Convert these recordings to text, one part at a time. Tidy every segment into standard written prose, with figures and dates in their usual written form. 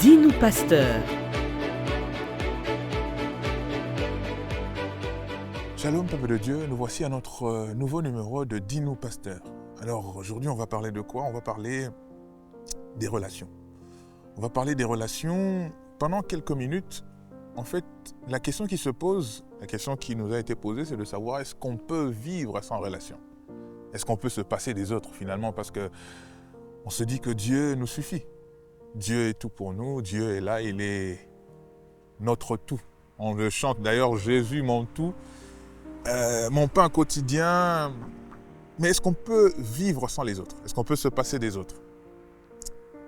Dis-nous pasteur. Shalom, peuple de Dieu, nous voici à notre nouveau numéro de Dis-nous pasteur. Alors aujourd'hui, on va parler de quoi? On va parler des relations. On va parler des relations pendant quelques minutes. En fait, la question qui se pose, la question qui nous a été posée, c'est de savoir est-ce qu'on peut vivre sans relation? Est-ce qu'on peut se passer des autres finalement? Parce que on se dit que Dieu nous suffit. Dieu est tout pour nous, Dieu est là, il est notre tout. On le chante d'ailleurs, Jésus mon tout, mon pain quotidien. Mais est-ce qu'on peut vivre sans les autres? Est-ce qu'on peut se passer des autres?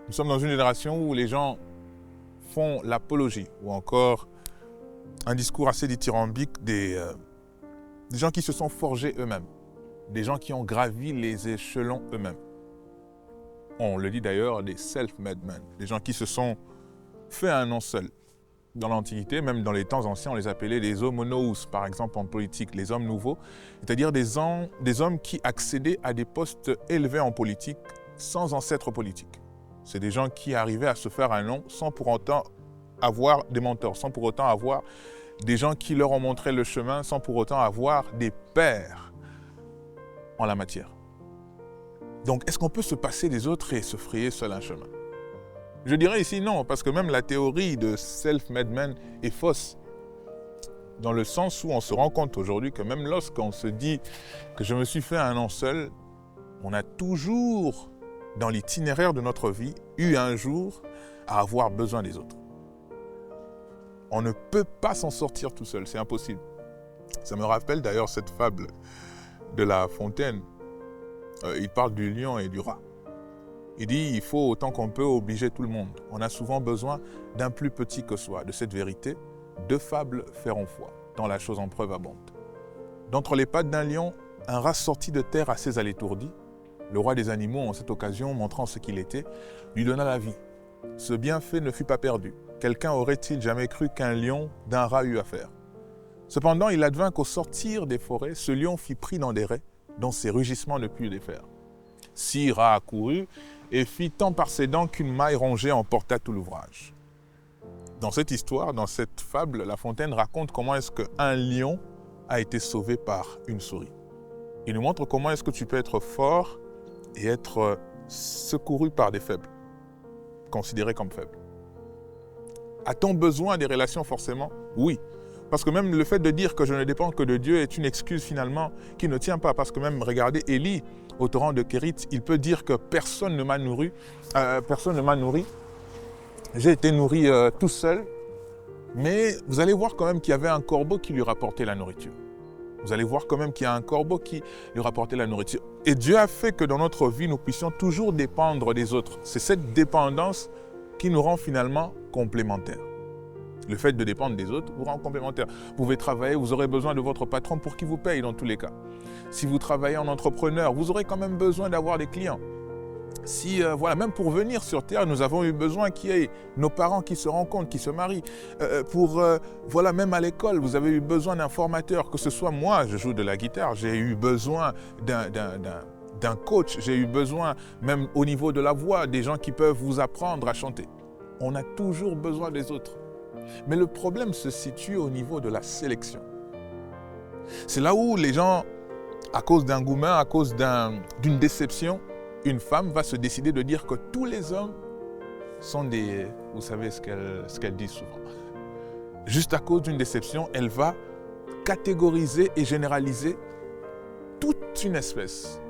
Nous sommes dans une génération où les gens font l'apologie, ou encore un discours assez dithyrambique des gens qui se sont forgés eux-mêmes, des gens qui ont gravi les échelons eux-mêmes. On le dit d'ailleurs, des self-made men, des gens qui se sont fait un nom seul. Dans l'Antiquité, même dans les temps anciens, on les appelait des homonous, par exemple en politique, les hommes nouveaux, c'est-à-dire des hommes qui accédaient à des postes élevés en politique sans ancêtre politique. C'est des gens qui arrivaient à se faire un nom sans pour autant avoir des mentors, sans pour autant avoir des gens qui leur ont montré le chemin, sans pour autant avoir des pairs en la matière. Donc, est-ce qu'on peut se passer des autres et se frayer seul un chemin? Je dirais ici non, parce que même la théorie de self-made man est fausse. Dans le sens où on se rend compte aujourd'hui que même lorsqu'on se dit que je me suis fait un nom seul, on a toujours, dans l'itinéraire de notre vie, eu un jour à avoir besoin des autres. On ne peut pas s'en sortir tout seul, c'est impossible. Ça me rappelle d'ailleurs cette fable de La Fontaine. Il parle du lion et du rat. Il dit il faut autant qu'on peut obliger tout le monde. On a souvent besoin d'un plus petit que soi. De cette vérité, deux fables feront foi, tant la chose en preuve abonde. D'entre les pattes d'un lion, un rat sorti de terre assez à l'étourdi. Le roi des animaux, en cette occasion, montrant ce qu'il était, lui donna la vie. Ce bienfait ne fut pas perdu. Quelqu'un aurait-il jamais cru qu'un lion d'un rat eût affaire? Cependant, il advint qu'au sortir des forêts, ce lion fit pris dans des raies, dont ses rugissements ne purent défaire. Six rats accourut et fit tant par ses dents qu'une maille rongée emporta tout l'ouvrage. Dans cette histoire, dans cette fable, La Fontaine raconte comment est-ce qu'un lion a été sauvé par une souris. Il nous montre comment est-ce que tu peux être fort et être secouru par des faibles, considérés comme faibles. A-t-on besoin des relations forcément? Oui. Parce que même le fait de dire que je ne dépends que de Dieu est une excuse finalement qui ne tient pas. Parce que même, regardez, Élie, au torrent de Kérit, il peut dire que personne ne m'a nourri. J'ai été nourri tout seul. Mais vous allez voir quand même qu'il y avait un corbeau qui lui rapportait la nourriture. Vous allez voir quand même qu'il y a un corbeau qui lui rapportait la nourriture. Et Dieu a fait que dans notre vie, nous puissions toujours dépendre des autres. C'est cette dépendance qui nous rend finalement complémentaires. Le fait de dépendre des autres vous rend complémentaire. Vous pouvez travailler, vous aurez besoin de votre patron pour qu'il vous paye dans tous les cas. Si vous travaillez en entrepreneur, vous aurez quand même besoin d'avoir des clients. Si, même pour venir sur Terre, nous avons eu besoin qu'il y ait nos parents qui se rencontrent, qui se marient. Même à l'école, vous avez eu besoin d'un formateur, que ce soit moi, je joue de la guitare, j'ai eu besoin d'un coach, j'ai eu besoin, même au niveau de la voix, des gens qui peuvent vous apprendre à chanter. On a toujours besoin des autres. Mais le problème se situe au niveau de la sélection. C'est là où les gens, à cause d'un gourmand, à cause d'une déception, une femme va se décider de dire que tous les hommes sont des... Vous savez ce qu'elle dit souvent. Juste à cause d'une déception, elle va catégoriser et généraliser toute une espèce.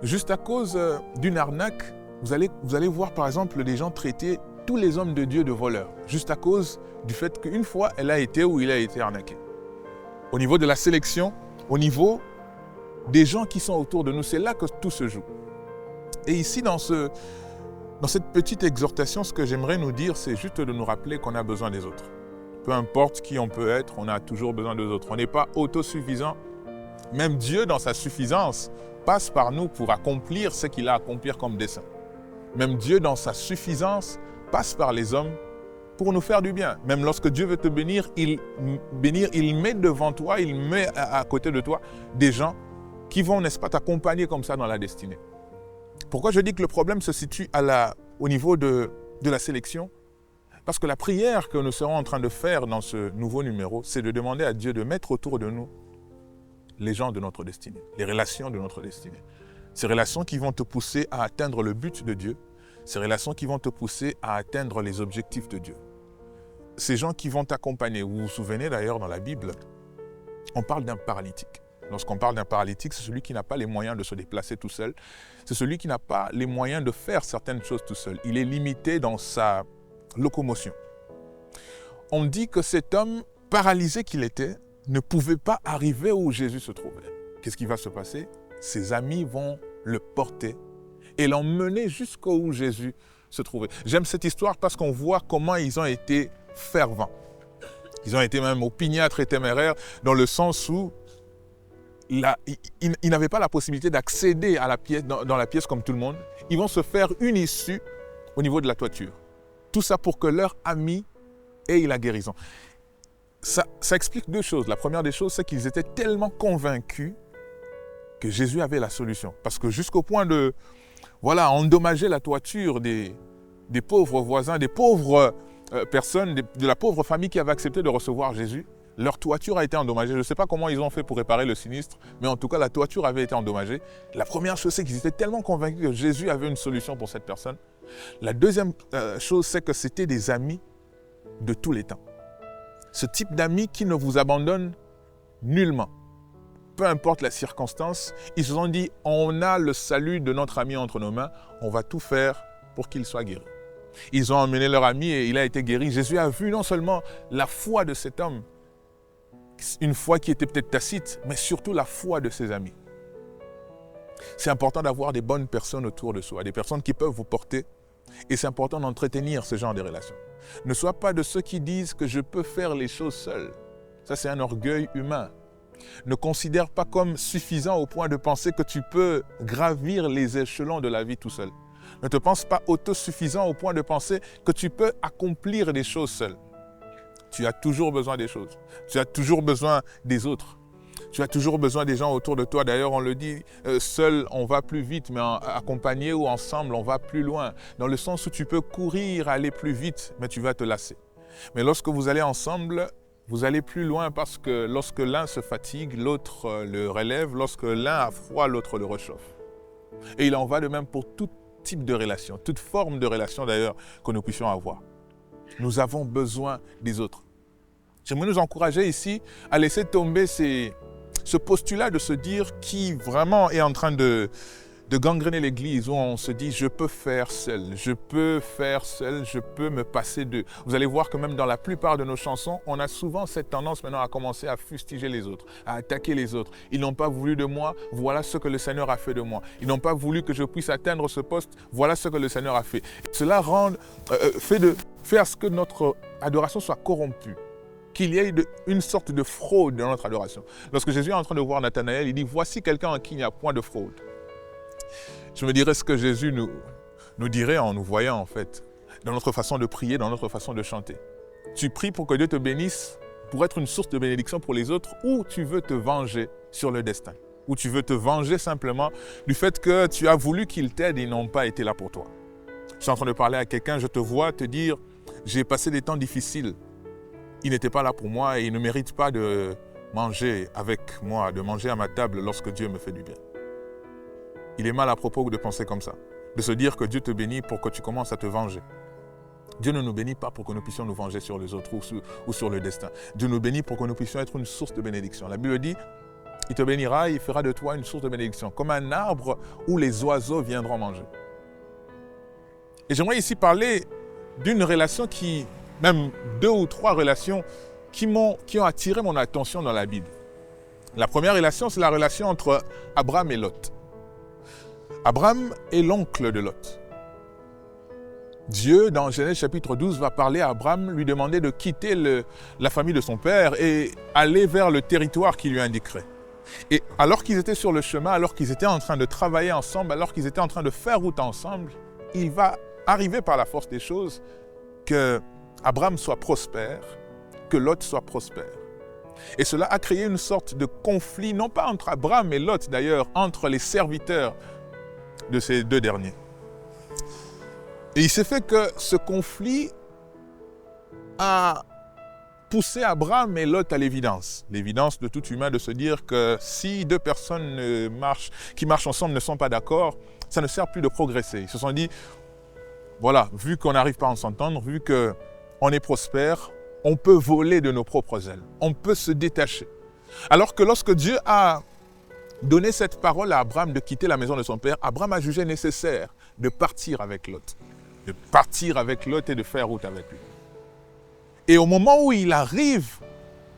Juste à cause d'une arnaque, vous allez voir par exemple des gens traiter tous les hommes de Dieu de voleurs, juste à cause du fait qu'une fois, elle a été ou il a été arnaqué. Au niveau de la sélection, au niveau des gens qui sont autour de nous, c'est là que tout se joue. Et ici, dans cette petite exhortation, ce que j'aimerais nous dire, c'est juste de nous rappeler qu'on a besoin des autres. Peu importe qui on peut être, on a toujours besoin des autres. On n'est pas autosuffisant. Même Dieu, dans sa suffisance, passe par nous pour accomplir ce qu'il a à accomplir comme dessein. Même Dieu, dans sa suffisance, passe par les hommes pour nous faire du bien. Même lorsque Dieu veut te bénir, il met devant toi, il met à côté de toi des gens qui vont, n'est-ce pas, t'accompagner comme ça dans la destinée. Pourquoi je dis que le problème se situe au niveau de de la sélection. Parce que la prière que nous serons en train de faire dans ce nouveau numéro, c'est de demander à Dieu de mettre autour de nous les gens de notre destinée, les relations de notre destinée. Ces relations qui vont te pousser à atteindre le but de Dieu, ces relations qui vont te pousser à atteindre les objectifs de Dieu. Ces gens qui vont t'accompagner. Vous vous souvenez d'ailleurs dans la Bible, on parle d'un paralytique. Lorsqu'on parle d'un paralytique, c'est celui qui n'a pas les moyens de se déplacer tout seul. C'est celui qui n'a pas les moyens de faire certaines choses tout seul. Il est limité dans sa locomotion. On dit que cet homme, paralysé qu'il était, ne pouvait pas arriver où Jésus se trouvait. Qu'est-ce qui va se passer? Ses amis vont le porter et l'emmener jusqu'où Jésus se trouvait. J'aime cette histoire parce qu'on voit comment ils ont été fervents. Ils ont été même opiniâtres et téméraires dans le sens où ils n'avaient pas la possibilité d'accéder à la pièce, dans la pièce comme tout le monde. Ils vont se faire une issue au niveau de la toiture. Tout ça pour que leur ami ait la guérison. Ça explique deux choses. La première des choses, c'est qu'ils étaient tellement convaincus que Jésus avait la solution. Parce que jusqu'au point de endommager la toiture des pauvres voisins, des pauvres personnes, de la pauvre famille qui avait accepté de recevoir Jésus, leur toiture a été endommagée. Je ne sais pas comment ils ont fait pour réparer le sinistre, mais en tout cas, la toiture avait été endommagée. La première chose, c'est qu'ils étaient tellement convaincus que Jésus avait une solution pour cette personne. La deuxième chose, c'est que c'était des amis de tous les temps. Ce type d'amis qui ne vous abandonne nullement. Peu importe la circonstance, ils se sont dit, on a le salut de notre ami entre nos mains, on va tout faire pour qu'il soit guéri. Ils ont emmené leur ami et il a été guéri. Jésus a vu non seulement la foi de cet homme, une foi qui était peut-être tacite, mais surtout la foi de ses amis. C'est important d'avoir des bonnes personnes autour de soi, des personnes qui peuvent vous porter, et c'est important d'entretenir ce genre de relations. Ne sois pas de ceux qui disent que je peux faire les choses seul. Ça, c'est un orgueil humain. Ne considère pas comme suffisant au point de penser que tu peux gravir les échelons de la vie tout seul. Ne te pense pas autosuffisant au point de penser que tu peux accomplir des choses seul. Tu as toujours besoin des choses. Tu as toujours besoin des autres. Tu as toujours besoin des gens autour de toi. D'ailleurs, on le dit, seul, on va plus vite, mais accompagné ou ensemble, on va plus loin. Dans le sens où tu peux courir, aller plus vite, mais tu vas te lasser. Mais lorsque vous allez ensemble, vous allez plus loin parce que lorsque l'un se fatigue, l'autre le relève. Lorsque l'un a froid, l'autre le réchauffe. Et il en va de même pour tout type de relation, toute forme de relation d'ailleurs que nous puissions avoir. Nous avons besoin des autres. J'aimerais nous encourager ici à laisser tomber ce postulat de se dire qui vraiment est en train de gangréner l'église, où on se dit je peux faire seul, je peux me passer d'eux. Vous allez voir que même dans la plupart de nos chansons, on a souvent cette tendance maintenant à commencer à fustiger les autres, à attaquer les autres. Ils n'ont pas voulu de moi, voilà ce que le Seigneur a fait de moi. Ils n'ont pas voulu que je puisse atteindre ce poste, voilà ce que le Seigneur a fait. Cela fait à ce que notre adoration soit corrompue, qu'il y ait une sorte de fraude dans notre adoration. Lorsque Jésus est en train de voir Nathanaël, il dit « Voici quelqu'un en qui il n'y a point de fraude ». Je me dirais ce que Jésus nous dirait en nous voyant en fait, dans notre façon de prier, dans notre façon de chanter. Tu pries pour que Dieu te bénisse, pour être une source de bénédiction pour les autres, ou tu veux te venger sur le destin, ou tu veux te venger simplement du fait que tu as voulu qu'ils t'aident et ils n'ont pas été là pour toi. Je suis en train de parler à quelqu'un, je te vois te dire « J'ai passé des temps difficiles, il n'était pas là pour moi et il ne mérite pas de manger avec moi, de manger à ma table lorsque Dieu me fait du bien. » Il est mal à propos de penser comme ça, de se dire que Dieu te bénit pour que tu commences à te venger. Dieu ne nous bénit pas pour que nous puissions nous venger sur les autres ou sur le destin. Dieu nous bénit pour que nous puissions être une source de bénédiction. La Bible dit, il te bénira et il fera de toi une source de bénédiction, comme un arbre où les oiseaux viendront manger. Et j'aimerais ici parler d'une relation même 2 ou 3 relations qui ont attiré mon attention dans la Bible. La première relation, c'est la relation entre Abraham et Lot. Abraham est l'oncle de Lot. Dieu, dans Genèse chapitre 12, va parler à Abraham, lui demander de quitter la famille de son père et aller vers le territoire qu'il lui indiquerait. Et alors qu'ils étaient sur le chemin, alors qu'ils étaient en train de travailler ensemble, alors qu'ils étaient en train de faire route ensemble, il va arriver par la force des choses que Abraham soit prospère, que Lot soit prospère. Et cela a créé une sorte de conflit, non pas entre Abraham et Lot d'ailleurs, entre les serviteurs de ces 2 derniers. Et il s'est fait que ce conflit a poussé Abraham et Lot à l'évidence. L'évidence de tout humain de se dire que si deux personnes qui marchent ensemble ne sont pas d'accord, ça ne sert plus de progresser. Ils se sont dit, voilà, vu qu'on n'arrive pas à s'entendre, vu qu'on est prospère, on peut voler de nos propres ailes. On peut se détacher. Alors que lorsque Dieu a donné cette parole à Abraham de quitter la maison de son père, Abraham a jugé nécessaire de partir avec Lot. De partir avec Lot et de faire route avec lui. Et au moment où il arrive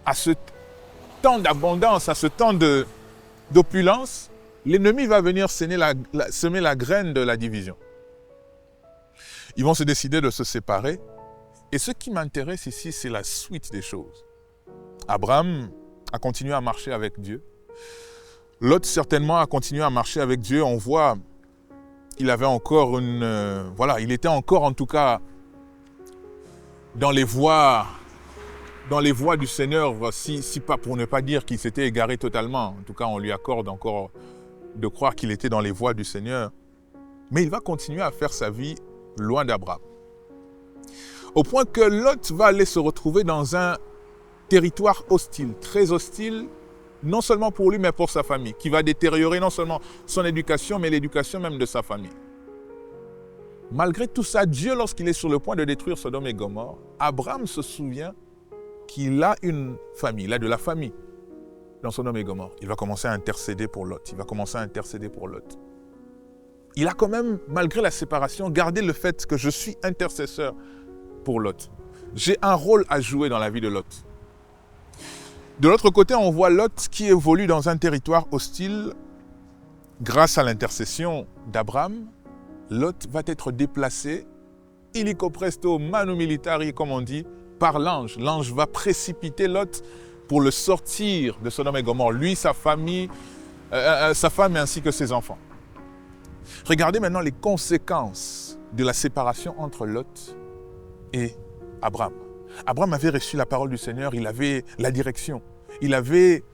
à ce temps d'abondance, à ce temps d'opulence, l'ennemi va venir semer la graine de la division. Ils vont se décider de se séparer. Et ce qui m'intéresse ici, c'est la suite des choses. Abraham a continué à marcher avec Dieu. Lot, certainement, a continué à marcher avec Dieu. On voit, il avait encore il était encore en tout cas dans les voies du Seigneur, si pas pour ne pas dire qu'il s'était égaré totalement. En tout cas, on lui accorde encore de croire qu'il était dans les voies du Seigneur. Mais il va continuer à faire sa vie loin d'Abraham. Au point que Lot va aller se retrouver dans un territoire hostile, très hostile, non seulement pour lui, mais pour sa famille, qui va détériorer non seulement son éducation, mais l'éducation même de sa famille. Malgré tout ça, Dieu, lorsqu'il est sur le point de détruire Sodome et Gomorrhe, Abraham se souvient qu'il a une famille, il a de la famille dans Sodome et Gomorrhe. Il va commencer à intercéder pour Lot. Il a quand même, malgré la séparation, gardé le fait que je suis intercesseur pour Lot. J'ai un rôle à jouer dans la vie de Lot. De l'autre côté, on voit Lot qui évolue dans un territoire hostile. Grâce à l'intercession d'Abraham, Lot va être déplacé, illico presto, manu militari, comme on dit, par l'ange. L'ange va précipiter Lot pour le sortir de Sodome et Gomorrhe, lui, sa famille, sa femme ainsi que ses enfants. Regardez maintenant les conséquences de la séparation entre Lot et Abraham. Abraham avait reçu la parole du Seigneur, il avait la direction, il avait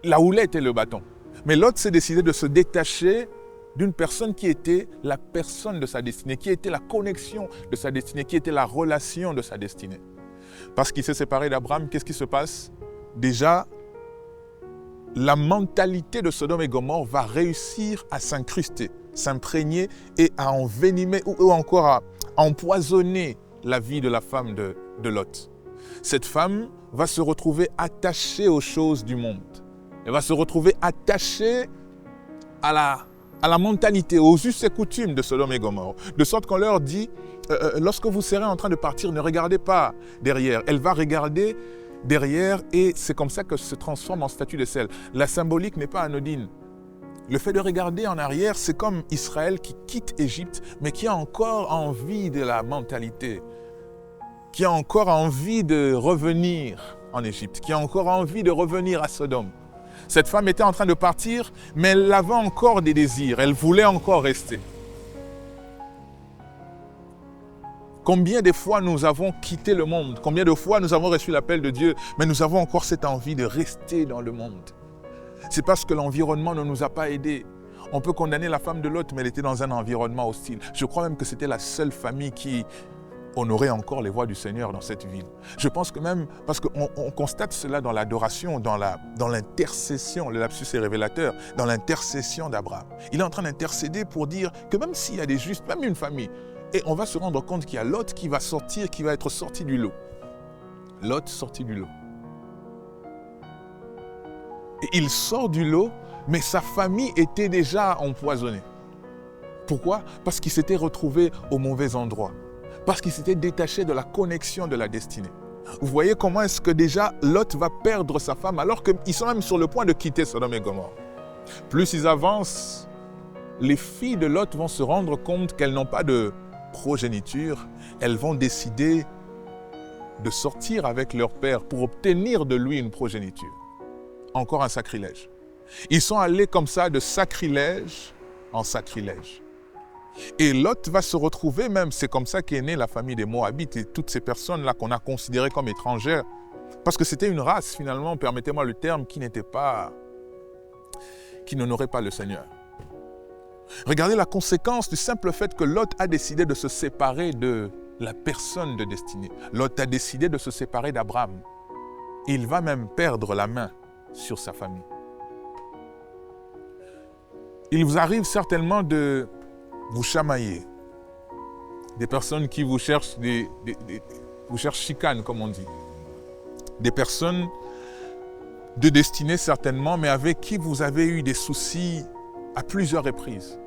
la houlette et le bâton. Mais Lot s'est décidé de se détacher d'une personne qui était la personne de sa destinée, qui était la connexion de sa destinée, qui était la relation de sa destinée. Parce qu'il s'est séparé d'Abraham, qu'est-ce qui se passe? Déjà, la mentalité de Sodome et Gomorrhe va réussir à s'incruster, s'imprégner et à envenimer ou encore à empoisonner la vie de la femme de Lot. Cette femme va se retrouver attachée aux choses du monde. Elle va se retrouver attachée à la mentalité, aux us et coutumes de Sodome et Gomorrhe. De sorte qu'on leur dit, lorsque vous serez en train de partir, ne regardez pas derrière. Elle va regarder derrière et c'est comme ça que se transforme en statue de sel. La symbolique n'est pas anodine. Le fait de regarder en arrière, c'est comme Israël qui quitte Égypte, mais qui a encore envie de la mentalité, qui a encore envie de revenir en Égypte, qui a encore envie de revenir à Sodome. Cette femme était en train de partir, mais elle avait encore des désirs, elle voulait encore rester. Combien de fois nous avons quitté le monde, combien de fois nous avons reçu l'appel de Dieu, mais nous avons encore cette envie de rester dans le monde. C'est parce que l'environnement ne nous a pas aidés. On peut condamner la femme de Lot, mais elle était dans un environnement hostile. Je crois même que c'était la seule famille qui honorait encore les voies du Seigneur dans cette ville. Je pense que même, parce qu'on constate cela dans l'adoration, dans l'intercession, le lapsus est révélateur, dans l'intercession d'Abraham. Il est en train d'intercéder pour dire que même s'il y a des justes, même une famille, et on va se rendre compte qu'il y a Lot qui va sortir, qui va être sorti du lot. Lot sorti du lot. Et il sort du lot, mais sa famille était déjà empoisonnée. Pourquoi? Parce qu'il s'était retrouvé au mauvais endroit. Parce qu'il s'était détaché de la connexion de la destinée. Vous voyez comment est-ce que déjà Lot va perdre sa femme alors qu'ils sont même sur le point de quitter Sodome et Gomorrhe. Plus ils avancent, les filles de Lot vont se rendre compte qu'elles n'ont pas de progéniture. Elles vont décider de sortir avec leur père pour obtenir de lui une progéniture. Encore un sacrilège. Ils sont allés comme ça de sacrilège en sacrilège. Et Lot va se retrouver même, c'est comme ça qu'est née la famille des Moabites et toutes ces personnes-là qu'on a considérées comme étrangères. Parce que c'était une race finalement, permettez-moi le terme, qui n'honorait pas le Seigneur. Regardez la conséquence du simple fait que Lot a décidé de se séparer de la personne de destinée. Lot a décidé de se séparer d'Abraham. Il va même perdre la main sur sa famille. Il vous arrive certainement de vous chamailler. Des personnes qui vous cherchent, vous cherchent chicane, comme on dit. Des personnes de destinée certainement, mais avec qui vous avez eu des soucis à plusieurs reprises.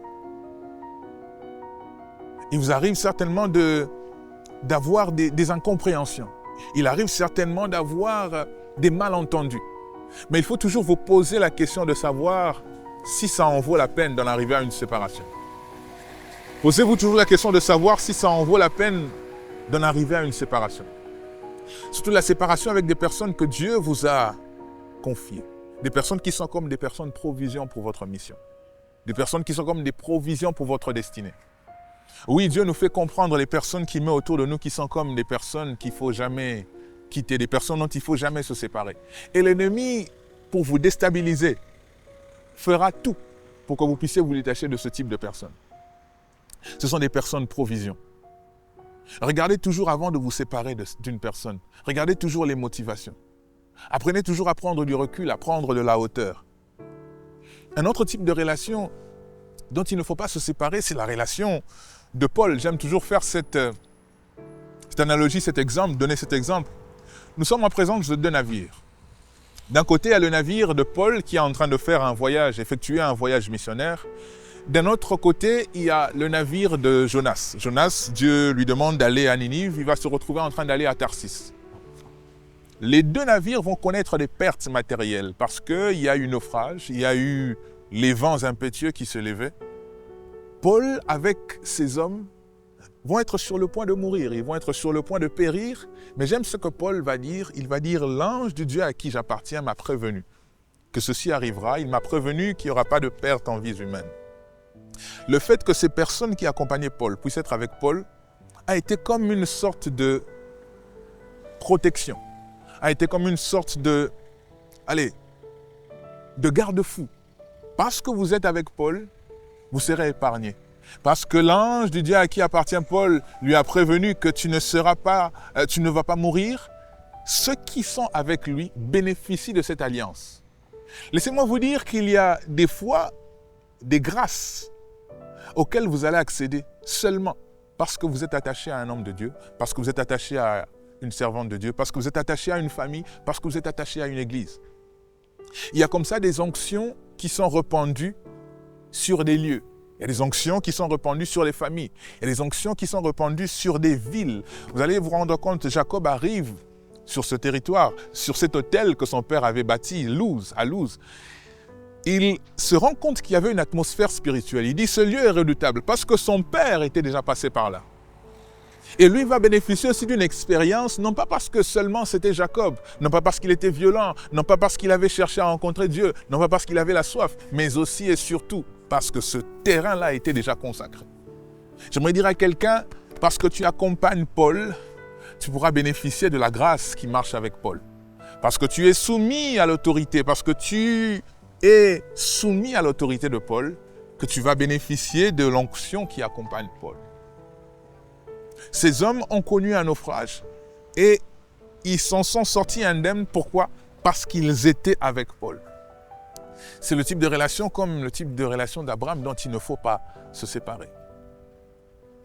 Il vous arrive certainement d'avoir des incompréhensions. Il arrive certainement d'avoir des malentendus. Mais il faut toujours vous poser la question de savoir si ça en vaut la peine d'en arriver à une séparation. Posez-vous toujours la question de savoir si ça en vaut la peine d'en arriver à une séparation. Surtout la séparation avec des personnes que Dieu vous a confiées. Des personnes qui sont comme des personnes provisions pour votre mission. Des personnes qui sont comme des provisions pour votre destinée. Oui, Dieu nous fait comprendre les personnes qu'il met autour de nous qui sont comme des personnes qu'il ne faut jamais quitter, des personnes dont il ne faut jamais se séparer. Et l'ennemi, pour vous déstabiliser, fera tout pour que vous puissiez vous détacher de ce type de personnes. Ce sont des personnes provisions. Regardez toujours avant de vous séparer d'une personne. Regardez toujours les motivations. Apprenez toujours à prendre du recul, à prendre de la hauteur. Un autre type de relation dont il ne faut pas se séparer, c'est la relation de Paul. J'aime toujours faire cette analogie, cet exemple, donner cet exemple. Nous sommes en présence de deux navires. D'un côté, il y a le navire de Paul qui est en train de faire un voyage, effectuer un voyage missionnaire. D'un autre côté, il y a le navire de Jonas. Jonas, Dieu lui demande d'aller à Ninive, il va se retrouver en train d'aller à Tarsis. Les deux navires vont connaître des pertes matérielles parce qu'il y a eu naufrage, il y a eu les vents impétueux qui se levaient. Paul, avec ses hommes, vont être sur le point de mourir, ils vont être sur le point de périr. Mais j'aime ce que Paul va dire. Il va dire « L'ange de Dieu à qui j'appartiens m'a prévenu que ceci arrivera. Il m'a prévenu qu'il n'y aura pas de perte en vies humaines. » Le fait que ces personnes qui accompagnaient Paul puissent être avec Paul a été comme une sorte de protection, a été comme une sorte de garde-fou. Parce que vous êtes avec Paul, vous serez épargnés. Parce que l'ange du Dieu à qui appartient Paul lui a prévenu que tu ne vas pas mourir, ceux qui sont avec lui bénéficient de cette alliance. Laissez-moi vous dire qu'il y a des fois des grâces auxquelles vous allez accéder seulement parce que vous êtes attaché à un homme de Dieu, parce que vous êtes attaché à une servante de Dieu, parce que vous êtes attaché à une famille, parce que vous êtes attaché à une église. Il y a comme ça des onctions qui sont répandues sur des lieux. Il y a des onctions qui sont répandues sur les familles. Il y a des onctions qui sont répandues sur des villes. Vous allez vous rendre compte, Jacob arrive sur ce territoire, sur cet hôtel que son père avait bâti, à Luz. Il se rend compte qu'il y avait une atmosphère spirituelle. Il dit, ce lieu est redoutable parce que son père était déjà passé par là. Et lui va bénéficier aussi d'une expérience, non pas parce que seulement c'était Jacob, non pas parce qu'il était violent, non pas parce qu'il avait cherché à rencontrer Dieu, non pas parce qu'il avait la soif, mais aussi et surtout parce que ce terrain-là était déjà consacré. J'aimerais dire à quelqu'un, parce que tu accompagnes Paul, tu pourras bénéficier de la grâce qui marche avec Paul. Parce que tu es soumis à l'autorité, parce que tu es soumis à l'autorité de Paul, que tu vas bénéficier de l'onction qui accompagne Paul. Ces hommes ont connu un naufrage et ils s'en sont sortis indemnes. Pourquoi? Parce qu'ils étaient avec Paul. C'est le type de relation comme le type de relation d'Abraham dont il ne faut pas se séparer.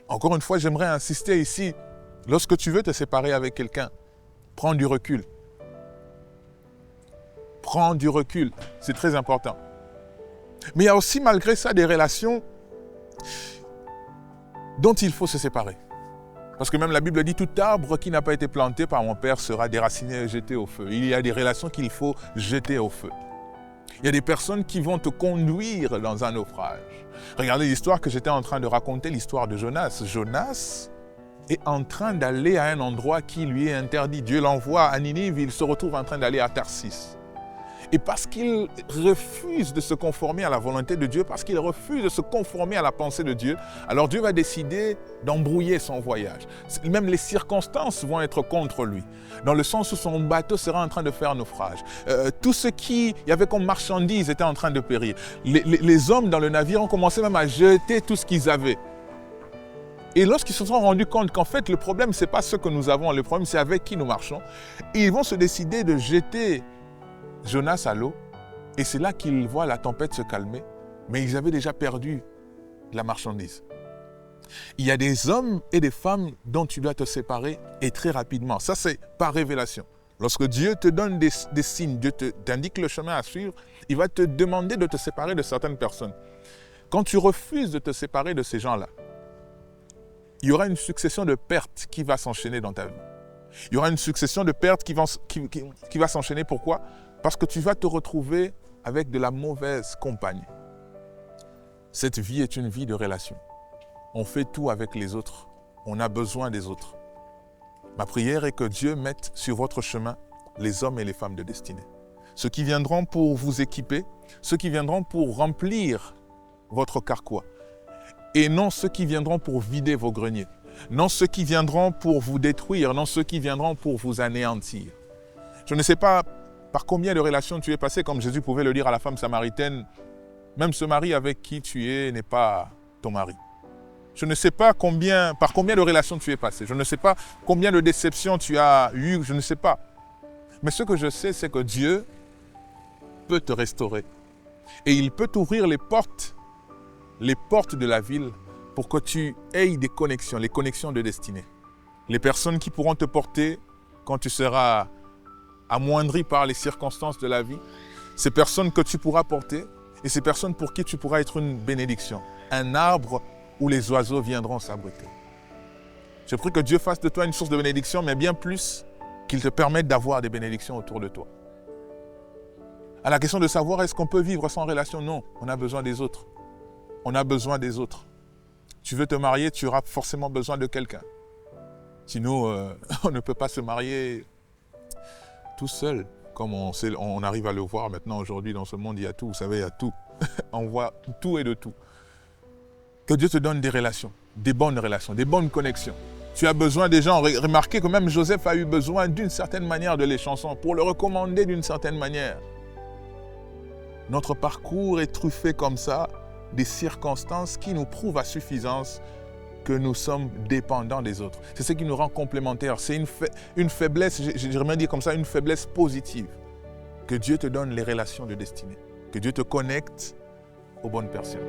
Encore une fois, j'aimerais insister ici, lorsque tu veux te séparer avec quelqu'un, prends du recul. Prends du recul, c'est très important. Mais il y a aussi malgré ça des relations dont il faut se séparer. Parce que même la Bible dit, tout arbre qui n'a pas été planté par mon Père sera déraciné et jeté au feu. Il y a des relations qu'il faut jeter au feu. Il y a des personnes qui vont te conduire dans un naufrage. Regardez l'histoire que j'étais en train de raconter, l'histoire de Jonas. Jonas est en train d'aller à un endroit qui lui est interdit. Dieu l'envoie à Ninive, il se retrouve en train d'aller à Tarsis. Et parce qu'il refuse de se conformer à la volonté de Dieu, parce qu'il refuse de se conformer à la pensée de Dieu, alors Dieu va décider d'embrouiller son voyage. Même les circonstances vont être contre lui, dans le sens où son bateau sera en train de faire naufrage. Tout ce qu'il y avait comme marchandises était en train de périr. Les hommes dans le navire ont commencé même à jeter tout ce qu'ils avaient. Et lorsqu'ils se sont rendus compte qu'en fait, le problème, ce n'est pas ce que nous avons, le problème, c'est avec qui nous marchons, ils vont se décider de jeter Jonas à l'eau, et c'est là qu'ils voient la tempête se calmer, mais ils avaient déjà perdu la marchandise. Il y a des hommes et des femmes dont tu dois te séparer, et très rapidement. Ça, c'est par révélation. Lorsque Dieu te donne des signes, Dieu t'indique le chemin à suivre, il va te demander de te séparer de certaines personnes. Quand tu refuses de te séparer de ces gens-là, il y aura une succession de pertes qui va s'enchaîner dans ta vie. Il y aura une succession de pertes qui va s'enchaîner. Pourquoi ? Parce que tu vas te retrouver avec de la mauvaise compagnie. Cette vie est une vie de relation. On fait tout avec les autres. On a besoin des autres. Ma prière est que Dieu mette sur votre chemin les hommes et les femmes de destinée. Ceux qui viendront pour vous équiper, ceux qui viendront pour remplir votre carquois. Et non ceux qui viendront pour vider vos greniers. Non ceux qui viendront pour vous détruire. Non ceux qui viendront pour vous anéantir. Je ne sais pas par combien de relations tu es passé, comme Jésus pouvait le dire à la femme samaritaine. Même ce mari avec qui tu es n'est pas ton mari. Je ne sais pas par combien de relations tu es passé. Je ne sais pas combien de déceptions tu as eues. Je ne sais pas. Mais ce que je sais, c'est que Dieu peut te restaurer. Et il peut t'ouvrir les portes de la ville pour que tu aies des connexions, les connexions de destinée. Les personnes qui pourront te porter quand tu seras amoindri par les circonstances de la vie, ces personnes que tu pourras porter et ces personnes pour qui tu pourras être une bénédiction, un arbre où les oiseaux viendront s'abriter. Je prie que Dieu fasse de toi une source de bénédiction, mais bien plus qu'il te permette d'avoir des bénédictions autour de toi. À la question de savoir est-ce qu'on peut vivre sans relation, non, on a besoin des autres. On a besoin des autres. Tu veux te marier, tu auras forcément besoin de quelqu'un. Sinon, on ne peut pas se marier tout seul, comme on arrive à le voir maintenant aujourd'hui dans ce monde, il y a tout, vous savez, il y a tout. On voit tout et de tout. Que Dieu te donne des relations, des bonnes connexions. Tu as besoin des gens. Remarquez que même Joseph a eu besoin d'une certaine manière de les chansons pour le recommander d'une certaine manière. Notre parcours est truffé comme ça des circonstances qui nous prouvent à suffisance que nous sommes dépendants des autres. C'est ce qui nous rend complémentaires. C'est une faiblesse, j'aimerais bien dire comme ça, une faiblesse positive. Que Dieu te donne les relations de destinée. Que Dieu te connecte aux bonnes personnes.